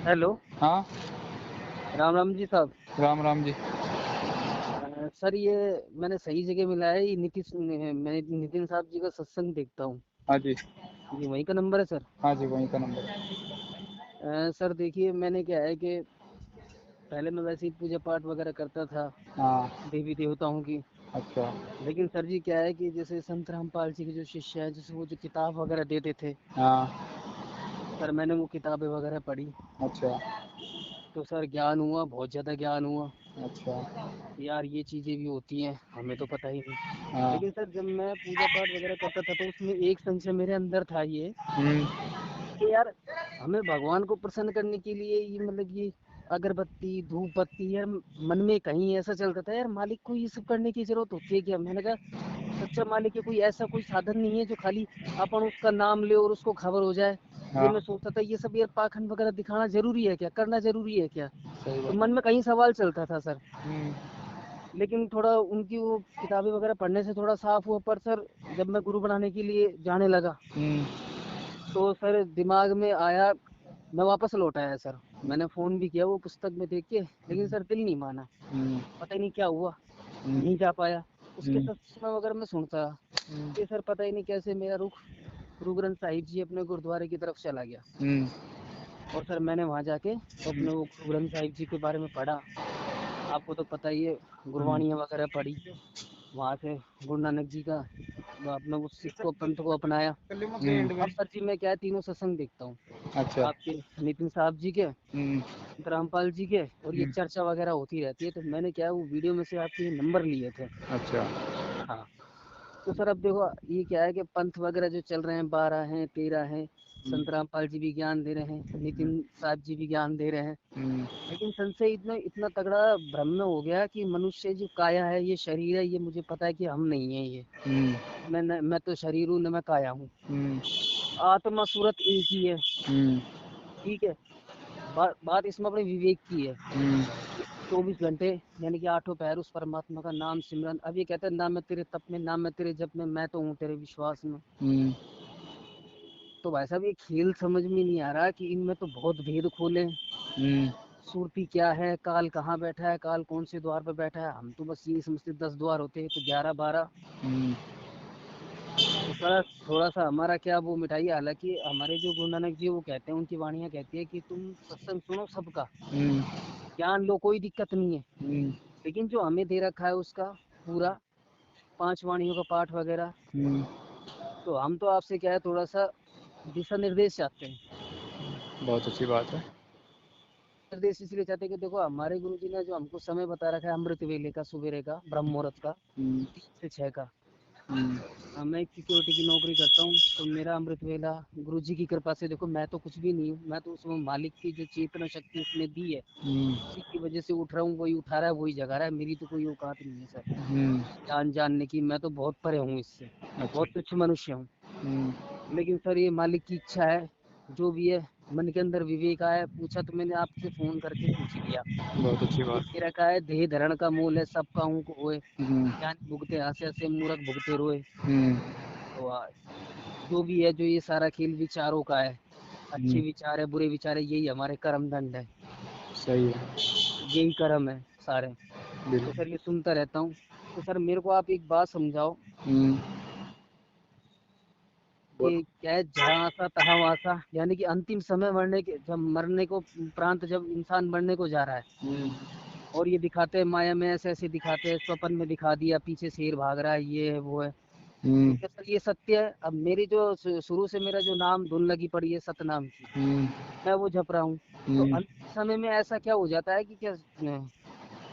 Hello. हाँ। राम राम जी साहब। Ram Ram ji. Sir ये मैंने सही जगह मिला है। ये मैं नितिन साहब जी का सत्संग देखता हूँ। हाँ जी। ये वहीं का नंबर है सर। हाँ जी, वहीं का नंबर है। सर देखिए, मैंने क्या है कि पहले मैं वैसे ही पूजा पाठ वगैरह करता था हाँ। देवी देवताओं की। अच्छा। लेकिन सर जी क्या है कि जैसे संत रामपाल जी के जो शिष्य हैं, जैसे वो जो किताब वगैरह देते थे, हाँ। सर मैंने वो किताबें वगैरह पढ़ी। अच्छा। तो सर ज्ञान हुआ, बहुत ज्यादा ज्ञान हुआ। अच्छा। यार ये चीजें भी होती हैं, हमें तो पता ही नहीं। हाँ। लेकिन सर जब मैं पूजा पाठ वगैरह करता था तो उसमें एक संशय मेरे अंदर था ये हम्म। कि यार हमें भगवान को प्रसन्न करने के लिए ये मतलब ये अगरबत्ती धूप बत्ती यार, मन में कहीं ऐसा चलता था यार मालिक को ये सब करने की जरूरत होती है क्या। मैंने कहा सच्चा मालिक के कोई ऐसा कोई साधन नहीं है जो खाली अपन उसका नाम ले और उसको खबर हो जाए। ये हाँ। मैं सोचता था, ये सब यार पाखंड वगैरह दिखाना जरूरी है क्या, करना जरूरी है क्या। सही तो बात। मन में कहीं सवाल चलता था सर। हम्म। लेकिन थोड़ा उनकी वो किताबें वगैरह पढ़ने से थोड़ा साफ हुआ। पर सर जब मैं गुरु बनाने के लिए जाने लगा हम्म। तो सर दिमाग में आया, मैं वापस लौट आया सर। मैंने फोन भी किया वो पुस्तक में देख के, लेकिन सर दिल नहीं माना। हम्म। पता ही नहीं क्या हुआ, हम्म। नहीं जा पाया। उसके हम्म। सत्संग वगैरह मैं सुनता रहा। फिर सर पता ही नहीं कैसे मेरा रुख गुरु ग्रंथ साहिब जी अपने गुरुद्वारे की तरफ चला गया। हम्म। और सर मैंने वहां जाके तो अपने वो गुरु ग्रंथ साहिब जी के बारे में पढ़ा। आपको तो पता ही है, हम्म। गुरबाणियाँ वगैरह पढ़ी। वहां से गुरु नानक जी का वो अपने उस सिख को पंथ को अपनाया। अब सर जी मैं क्या है, तीनों सत्संग देखता हूँ। अच्छा। आपके नितिन साहब जी के, हम्म। रामपाल जी के, और ये हम्म। चर्चा वगैरह होती रहती है। तो मैंने क्या है वो वीडियो में से आपके नंबर लिए थे। अच्छा। हाँ। तो सर अब देखो ये क्या है कि पंथ वगैरह जो चल रहे हैं, 12 हैं 13 हैं। हम्म। संत रामपाल जी भी ज्ञान दे रहे हैं, हम्म। नितिन साहब जी भी ज्ञान दे रहे हैं। हम्म। लेकिन संशय इतना इतना तगड़ा भ्रम में हो गया कि मनुष्य जो काया है, ये शरीर है, ये मुझे पता है कि हम नहीं है ये। हम्म। मैं तो शरीर हूँ न मैं काया हूँ। हम्म। आत्मा सूरत एक ही है। हम्म। ठीक है। बात इसमें अपने विवेक की है हम्म। कि 24 घंटे यानी कि आठों पहर उस परमात्मा का नाम सिमरन। अब ये कहते हैं ना मैं तेरे तप में, ना मैं तेरे जप में, मैं तो हूँ तेरे विश्वास में। हम्म। तो भाई साहब ये खेल समझ में नहीं आ रहा कि इनमें तो बहुत भेद खोले। हम्म। सुरती क्या है, काल कहाँ बैठा है, काल कौन से द्वार पर बैठा है। हम तो बस यही समझते 10 द्वार होते हैं तो 11 12। हम्म। तो सर थोड़ा सा हमारा क्या वो मिठाई, हालांकि हमारे जो गुरु नानक जी वो कहते हैं, उनकी वाणियां कहती है कि तुम सत्संग सुनो सबका, हम्म। ज्ञान लो, कोई दिक्कत नहीं है। हम्म। लेकिन जो हमें दे रखा है उसका पूरा 5 वाणियों का पाठ वगैरह, हम्म। तो हम तो आपसे क्या है थोड़ा सा दिशा निर्देश चाहते हैं। बहुत अच्छी बात है। निर्देश इसलिए चाहते हैं कि देखो हमारे गुरु जी ने जो हमको समय बता रखा है अमृत वेले का, सवेरे का, ब्रह्म मुहूर्त का हम्म। 3 से 6 का। हम्म। मैं एक सिक्योरिटी की नौकरी करता हूँ तो मेरा अमृत वेला गुरु जी की कृपा से, देखो मैं तो कुछ भी नहीं हूँ, मैं तो उसमें मालिक की जो चेतना शक्ति उसने दी है हम्म। उसी की वजह से उठ रहा हूँ। वही उठा रहा है, वही जगा रहा है। मेरी तो कोई औकात नहीं है सर हम्म। जान जानने की। मैं तो बहुत परे हूँ इससे, अच्छा। बहुत तुच्छ मनुष्य हूँ। हम्म। लेकिन सर ये मालिक की इच्छा है, जो भी है। मन के अंदर विवेक आया, पूछा तो मैंने आपसे फोन करके पूछ लिया। बहुत अच्छी ये बात। तेरा का है, देह धरण का मूल है, सबका हूँ को होए। हम्म। ज्ञान भुगते हास्य से, मूर्ख भुगते रोए। हम्म। तो जो भी है, जो ये सारा खेल विचारों का है, अच्छे हम्म। विचार है बुरे विचार है, यही हमारे कर्म दंड है, सही है। यही कर्म है सारे। तो बिल्कुल। सर ये सुनता रहता हूँ। तो सर मेरे को आप एक बात समझाओ हम्म। कि बोलो। क्या है, जहाँ आसा तहाँ वासा, यानी कि अंतिम समय मरने के, जब मरने को प्रांत, जब इंसान मरने को जा रहा है हम्म। और ये दिखाते हैं माया में, ऐसे ऐसे दिखाते हैं, स्वप्न में दिखा दिया पीछे शेर भाग रहा है, ये है वो है। तो हम्म। क्या सर ये सत्य है। अब मेरी जो शुरू से मेरा जो नाम धुन लगी पड़ी है सतनाम की, हम्म। मैं वो जप रहा हूँ। तो हम्म। अंतिम समय में ऐसा क्या हो जाता है कि क्या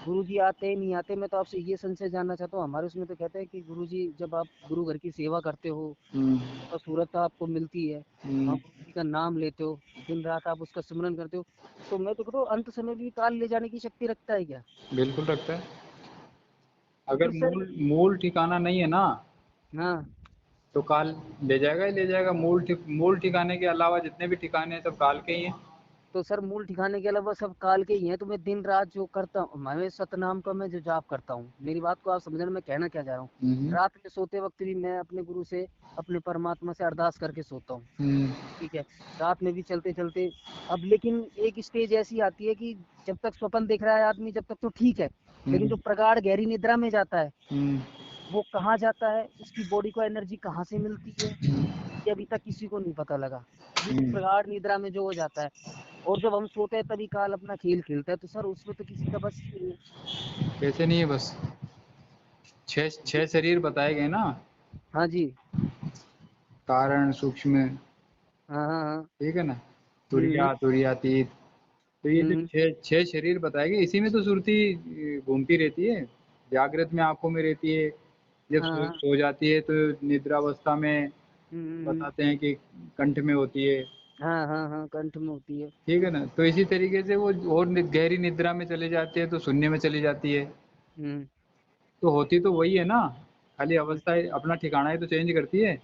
गुरु जी आते नहीं आते। मैं तो आपसे ये संशय जानना चाहता हूँ। हमारे उसमें तो कहते हैं कि गुरु जी जब आप गुरु घर की सेवा करते हो हम्म। तो सूरत आपको मिलती है, हम्म। वहाँ गुरु जी का नाम लेते हो, दिन रात आप उसका सिमरन करते हो। तो मैं तो कहता हूँ अंत समय भी काल ले जाने की शक्ति रखता है क्या। बिल्कुल रखता है। तो अगर फिर सर मूल मूल ठिकाना नहीं है ना, हाँ। तो काल ले जाएगा ही ले जाएगा। मूल ठिकाने के अलावा जितने भी ठिकाने हैं सब काल के ही हैं। तो सर मूल ठिकाने के अलावा सब काल के ही हैं। तो मैं दिन रात जो करता हूँ, मैं सतनाम का मैं जो जाप करता हूँ, मेरी बात को आप समझना, मैं कहना क्या चाह रहा हूँ। रात में सोते वक्त भी मैं अपने गुरु से, अपने परमात्मा से अरदास करके सोता हूँ। ठीक है। रात में भी चलते चलते, अब लेकिन एक स्टेज ऐसी आती है कि जब तक स्वप्न देख रहा है आदमी, जब तक तो ठीक है, लेकिन जो प्रगाढ़ गहरी निद्रा में जाता है, वो कहाँ जाता है, उसकी बॉडी को एनर्जी कहाँ से मिलती है, ये अभी तक किसी को नहीं पता लगा। ये जो प्रगाढ़ निद्रा में जो हो जाता है, और जब हम सोते हैं तभी काल अपना खेल खेलता है, तो सर उसमें तो किसी का बस ही नहीं है। कैसे नहीं है बस? छह छह शरीर बताए गए ना, हाँ जी। कारण, सूक्ष्म, हाँ हाँ हाँ। ठीक है ना, हम्म तुरिया, तुरियातीत। तो ये जो हम्म छह छह शरीर बताए गए, इसी में तो सुरती घूमती रहती है। जागृत में आंखों में रहती है, जब हाँ हाँ। सो जाती है तो निद्रावस्था में हम्म। बताते हैं कि कंठ में होती है। हाँ हाँ हाँ, कंठ में होती है। ठीक है ना, तो इसी तरीके से वो और गहरी निद्रा में चले जाते हैं तो शून्य में चली जाती है। हम्म तो होती तो वही है ना, खाली हम्म अवस्था अपना ठिकाना ही तो चेंज करती है।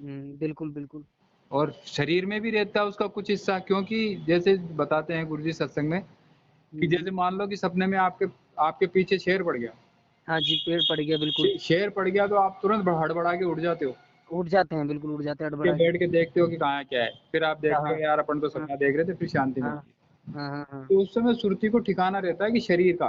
बिल्कुल बिल्कुल। और शरीर में भी रहता है उसका कुछ हिस्सा, क्योंकि जैसे बताते हैं गुरुजी सत्संग में कि हम्म। जैसे मान लो कि सपने में आपके आपके पीछे शेर पड़ गया। हाँ जी, पेड़ पड़ गया बिल्कुल। शेर पड़ गया तो आप तुरंत हड़बड़ा के उठ जाते हो, उठ जाते हैं, बिल्कुल उठ जाते हैं के हड़बड़ा के। बैठ के देखते हो कि कहाँ क्या है, फिर आप देखते कहाँ। हो यार अपन तो हाँ सपना देख रहे थे, फिर शांति हाँ मिलती है। हाँ हाँ हाँ। तो उस समय सुरती को ठिकाना रहता है कि शरीर का।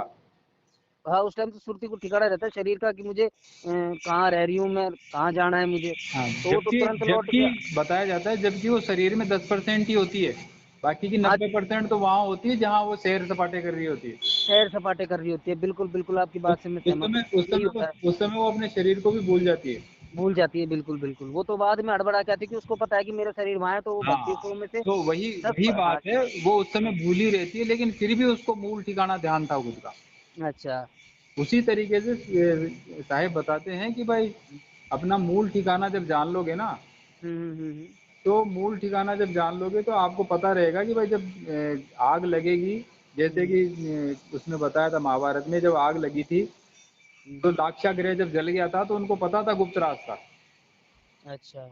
हाँ, उस टाइम तो सुर्ती को ठिकाना रहता है शरीर का, कि मुझे कहाँ रह रही हूँ मैं, कहाँ जाना है मुझे। हाँ, तो वो तो जबकि तुरंत लौट जबकि गया। बताया जाता है जबकि वो शरीर में 10% ही होती है, बाकी की हाँ, 90% तो वहां होती है जहाँ वो सैर सपाटे कर रही होती है। सैर सपाटे कर रही होती है, बिल्कुल बिल्कुल, आपकी उस बात से मैं उस सहमत हूँ। समय उस यही समय होता है। उस समय वो अपने शरीर को भी भूल जाती है। भूल जाती है, बिल्कुल बिल्कुल। वो तो बाद में हड़बड़ा के आती है, कि उसको पता है कि मेरा शरीर वहाँ है, तो वो भक्ति हाँ, को में से तो वही वही हाँ बात है, जी। वो उस समय भूली रहती है लेकिन फिर भी उसको मूल ठिकाना ध्यान था खुद का। अच्छा। उसी तरीके से साहिब बताते हैं कि भाई अपना मूल ठिकाना जब जान लोगे ना, हम्म। तो मूल ठिकाना जब जान लोगे तो आपको पता रहेगा कि भाई जब आग लगेगी, जैसे हम्म कि उसमें बताया था महाभारत में जब आग लगी थी, हम्म, तो लाक्षागृह जब जल गया था तो उनको पता था गुप्त रास्ता। अच्छा।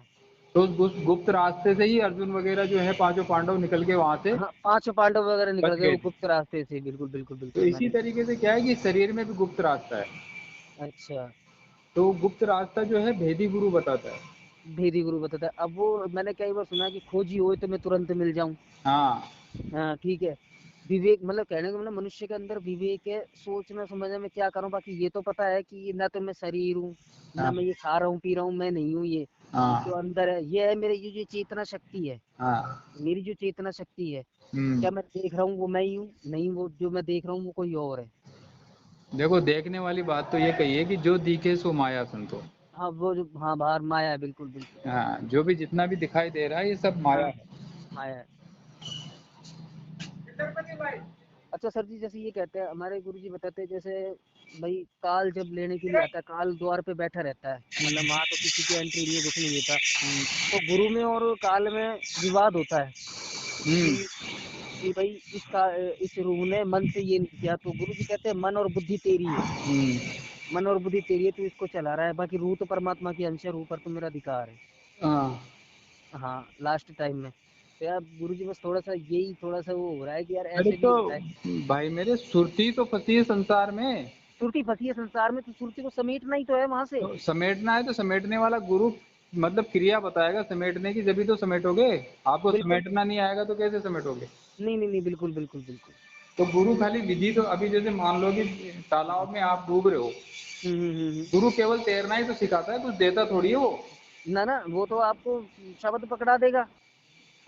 तो उस गुप्त रास्ते से ही अर्जुन वगैरह जो है पांचों पांडव निकल के वहां से हाँ, पांचों पांडव वगैरह निकल बच गए गए वो थे। गुप्त रास्ते से, बिल्कुल बिल्कुल तो बिल्कुल, इसी मैंने। तरीके से क्या है कि शरीर में भी गुप्त रास्ता है। अच्छा। तो गुप्त रास्ता जो है भेदी गुरु बताता है। भेदी गुरु बताता है। अब वो मैंने कई बार सुना कि खोजी हो तो मैं तुरंत मिल जाऊं। हाँ हाँ ठीक है। विवेक, मतलब कहने का मतलब मनुष्य के अंदर विवेक है, सोचना समझना मैं क्या करूं। बाकी ये तो पता है कि ना तो मैं शरीर हूँ, ना हाँ मैं ये खा रहा हूँ पी रहा हूँ, मैं नहीं हूँ ये। जो हाँ अंदर है ये है मेरे, ये जो चेतना शक्ति है, हाँ। मेरी जो चेतना शक्ति है, हम्म। क्या मैं देख रहा हूँ वो मैं ही हूँ? नहीं, वो जो मैं देख रहा हूँ वो कोई और है। देखो देखने वाली बात तो ये कही है कि जो दिखे सो माया संतो। हाँ वो जो, हाँ बाहर माया है, बिल्कुल बिल्कुल। हाँ, जो भी जितना भी दिखाई दे रहा है ये सब माया हाँ, है। माया है। अच्छा सर जी, जैसे ये कहते हैं हमारे गुरु जी, बताते हैं जैसे भाई काल जब लेने के लिए आता है, काल द्वार पे बैठा रहता है, मतलब वहां तो किसी की एंट्री नहीं है, कुछ नहीं देता। तो गुरु में और काल में विवाद होता है हम्म कि कि भाई इस रूह ने मन से ये नहीं किया, तो गुरु जी कहते हैं मन और बुद्धि तेरी है। हम्म। मन और बुद्धि तेरी है, तू इसको चला रहा है, बाकी रूह तो परमात्मा की अंश है, रूह पर तो मेरा अधिकार है। हाँ। हाँ, लास्ट टाइम में तो यार गुरु जी बस थोड़ा सा यही, थोड़ा सा वो हो रहा है कि यार अरे ऐसे भी तो होता है। भाई मेरे सुरती तो फंसी है संसार में। सुरती फंसी है संसार में, तो सुरती को समेटना ही तो है वहां से। तो समेटना है तो समेटने वाला गुरु मतलब क्रिया बताएगा समेटने की, जब भी तो समेटोगे। आपको बिल्कुल। समेटना नहीं आएगा तो कैसे समेटोगे? नहीं नहीं नहीं, बिल्कुल बिल्कुल बिल्कुल। तो गुरु खाली विधि, तो अभी जैसे मान लो कि तालाब में आप डूब रहे हो, हम्म। गुरु केवल तैरना ही तो सिखाता है, कुछ देता थोड़ी है वो। ना ना, वो तो आपको शब्द पकड़ा देगा।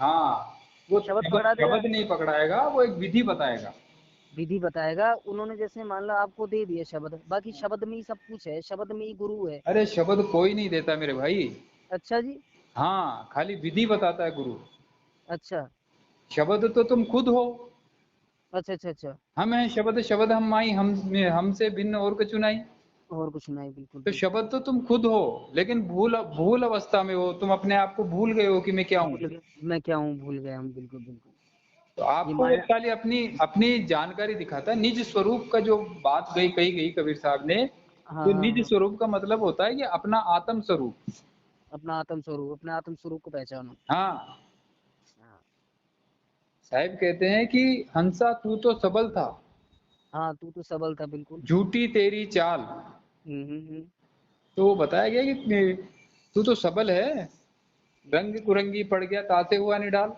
हाँ, वो शब्द शब्द पकड़ा देगा, शब्द नहीं पकड़ाएगा, वो एक विधि बताएगा। विधि बताएगा। उन्होंने जैसे मान लो आपको दे दिए शब्द, बाकी शब्द में ही सब कुछ है, शब्द में ही गुरु है। अरे शब्द कोई नहीं देता मेरे भाई। अच्छा जी। हाँ, खाली विधि बताता है गुरु। अच्छा शब्द तो तुम खुद हो। अच्छा अच्छा अच्छा। हम हैं शब्द, शब्द हम माई, हम हमसे भिन्न और कछु नहीं। और कुछ नहीं, बिल्कुल तो बिल्कुल। शब्द तो तुम खुद हो, लेकिन भूल भूल अवस्था में हो, तुम अपने आप को भूल गए हो कि मैं क्या हूँ। भूल गए, मैं क्या हूँ, भूल गया हूँ, बिल्कुल बिल्कुल। तो ये आपको वो माया। खाली अपनी अपनी जानकारी दिखाता है, निज स्वरूप का जो बात गई कही गई कबीर साहब ने। हाँ तो हाँ निज हाँ। स्वरूप का मतलब होता है कि अपना आत्म स्वरूप। अपना आत्म स्वरूप, अपने आत्म स्वरूप को पहचानो। हाँ, हाँ। साहिब कहते हैं कि हंसा तू तो सबल था, हाँ, तू तो सबल था बिल्कुल। झूठी तेरी चाल। हम्म। तो वो बताया गया कि तू तो सबल है, रंग कुरंगी पड़ गया ताते हुआ निडाल।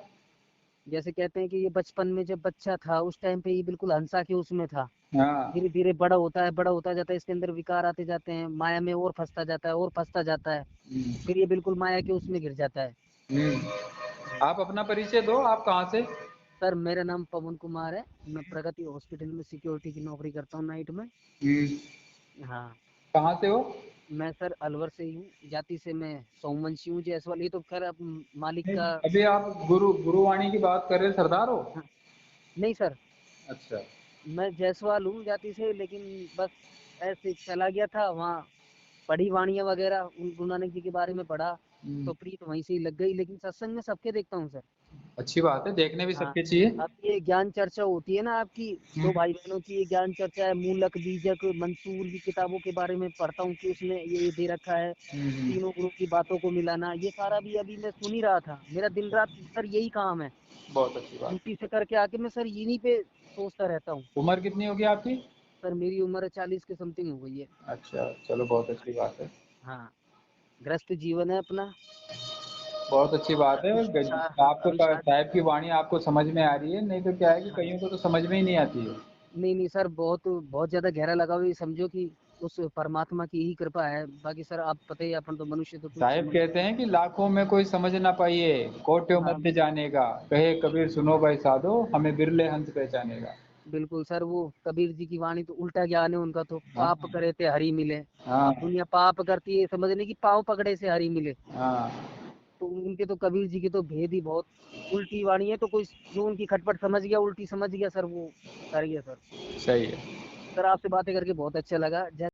जैसे कहते हैं कि ये बचपन में जब बच्चा था उस टाइम पे ये बिल्कुल हंसा के उसमें था। हाँ। धीरे धीरे बड़ा होता है, बड़ा होता जाता है, इसके अंदर विकार आते जाते हैं, माया में और फंसता जाता है और फंसता जाता है, हम्म। फिर ये बिल्कुल माया के उसमें गिर जाता है। आप अपना परिचय दो, आप कहाँ से? सर मेरा नाम पवन कुमार है, मैं प्रगति हॉस्पिटल में सिक्योरिटी की नौकरी करता हूँ नाइट में। हाँ। कहाँ से हो? मैं सर अलवर से ही हूँ, जाति से मैं सोमवंशी हूँ जायसवाल। ये तो खैर अब मालिक नहीं, का। अभी आप गुरुवाणी की बात कर रहे, सरदार हो? हाँ, नहीं सर, अच्छा। मैं जायसवाल हूँ जाति से, लेकिन बस ऐसे चला गया था वहाँ, पढ़ी वाणियाँ वगैरह उन गुरु नानक जी के बारे में पढ़ा, तो प्रीत वहीं से ही लग गई। लेकिन सत्संग में सबके देखता हूँ सर। अच्छी बात है, देखने भी हाँ। सबके चाहिए। अब ये ज्ञान चर्चा होती है ना आपकी, दो भाई बहनों की ये ज्ञान चर्चा है, मूलक बीजक मंसूर की किताबों के बारे में पढ़ता हूँ कि उसमें ये दे रखा है, तीनों गुरु की बातों को मिलाना, ये सारा भी अभी मैं सुन ही रहा था। मेरा दिन रात सर यही काम है, बहुत अच्छी बात। ड्यूटी से करके आके मैं सर यहीं पे सोचता रहता हूँ। उम्र कितनी होगी आपकी? सर मेरी उम्र 40 के समथिंग हो गई है। अच्छा, चलो बहुत अच्छी बात है। हाँ, गृहस्थ जीवन है अपना। बहुत अच्छी बात है। हाँ, आपको अभी साहिब की वाणी आपको समझ में आ रही है, नहीं तो क्या है कि हाँ, कईयों को तो समझ में ही नहीं आती है। नहीं नहीं सर, बहुत बहुत ज्यादा गहरा लगा हुआ, ये समझो कि उस परमात्मा की ही कृपा है। बाकी सर आप पता ही है, अपन तो मनुष्य तो कुछ साहिब समझ। कहते हैं कि लाखों में कोई समझ ना पाइए, कोट्यों हाँ मध्य जानेगा, कहे कबीर सुनो भाई साधो, हमें बिरले हंस पहचानेगा। बिल्कुल सर, वो कबीर जी की वाणी तो उल्टा ज्ञान है उनका, तो हाँ पाप करे थे हरि मिले। हाँ अब दुनिया पाप करती है समझने की, पाँव पकड़े से हरि मिले। हाँ। तो उनके तो कबीर जी की तो भेद ही बहुत उल्टी वाणी है। तो कोई जो उनकी खटपट समझ गया, उल्टी समझ गया सर, वो कर गया सर। सही है। सर आपसे बातें करके बहुत अच्छा लगा।